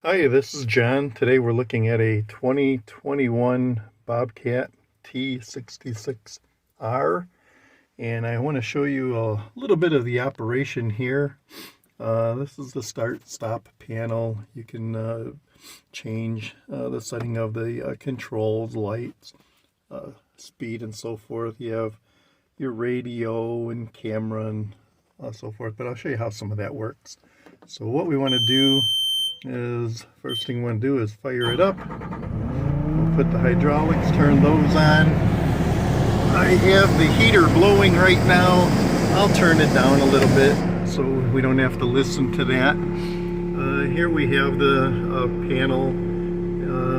Hi, this is John. Today we're looking at a 2021 Bobcat T66R, and I want to show you a little bit of the operation here. This is the start-stop panel. You can change the setting of the controls, lights, speed, and so forth. You have your radio and camera and so forth, but I'll show you how some of that works. So what we want to do is, first thing we want to do is fire it up. We'll put the hydraulics, turn those on. I have the heater blowing right now. I'll turn it down a little bit so we don't have to listen to that. Here we have the panel.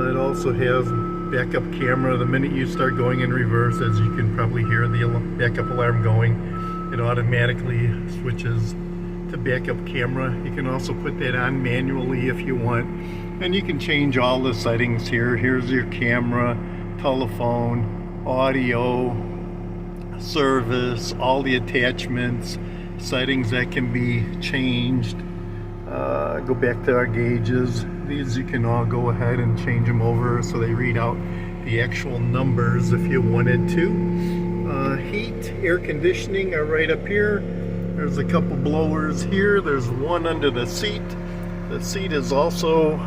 It also has backup camera. The minute you start going in reverse, as you can probably hear the backup alarm going, it automatically switches to backup camera. You can also put that on manually if you want, and you can change all the settings here. Here's your camera, telephone, audio, service, all the attachments, settings that can be changed. Go back to our gauges. These you can all go ahead and change them over so they read out the actual numbers if you wanted to. Heat, air conditioning are right up here. There's a couple blowers here. There's one under the seat. The seat is also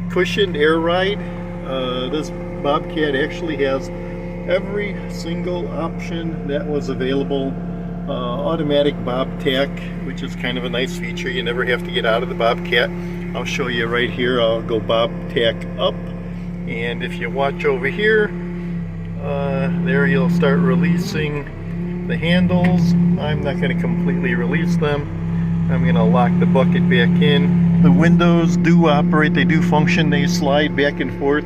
cushioned air ride. This Bobcat actually has every single option that was available. Automatic Bob tack, which is kind of a nice feature. You never have to get out of the Bobcat. I'll show you right here. I'll go Bob tack up, and if you watch over here, there you'll start releasing the handles. I'm not going to completely release them. I'm going to lock the bucket back in. The windows do operate, they do function, they slide back and forth.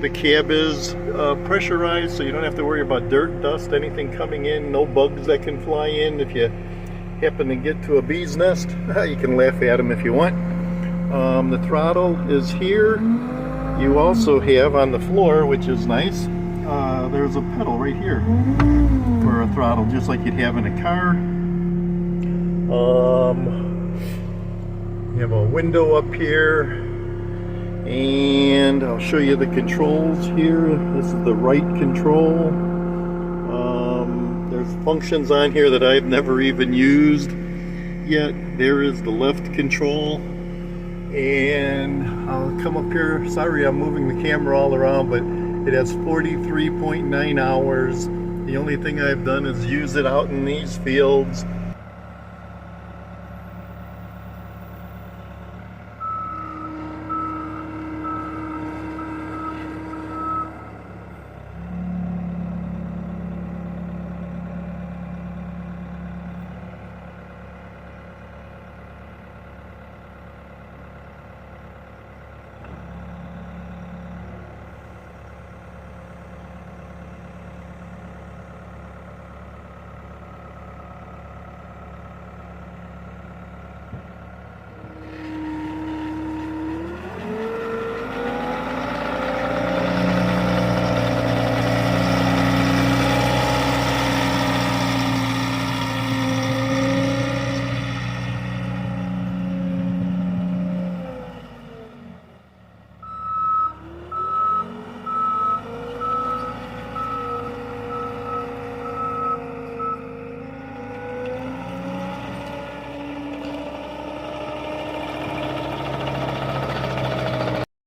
The cab is pressurized, so you don't have to worry about dirt, dust, anything coming in, no bugs that can fly in. If you happen to get to a bee's nest, you can laugh at them if you want. The throttle is here. You also have on the floor, which is nice, there's a pedal right here for a throttle, just like you'd have in a car. You have a window up here, and I'll show you the controls here. This is the right control. There's functions on here that I've never even used yet. There is the left control, and I'll come up here. Sorry, I'm moving the camera all around, but it has 43.9 hours. The only thing I've done is use it out in these fields.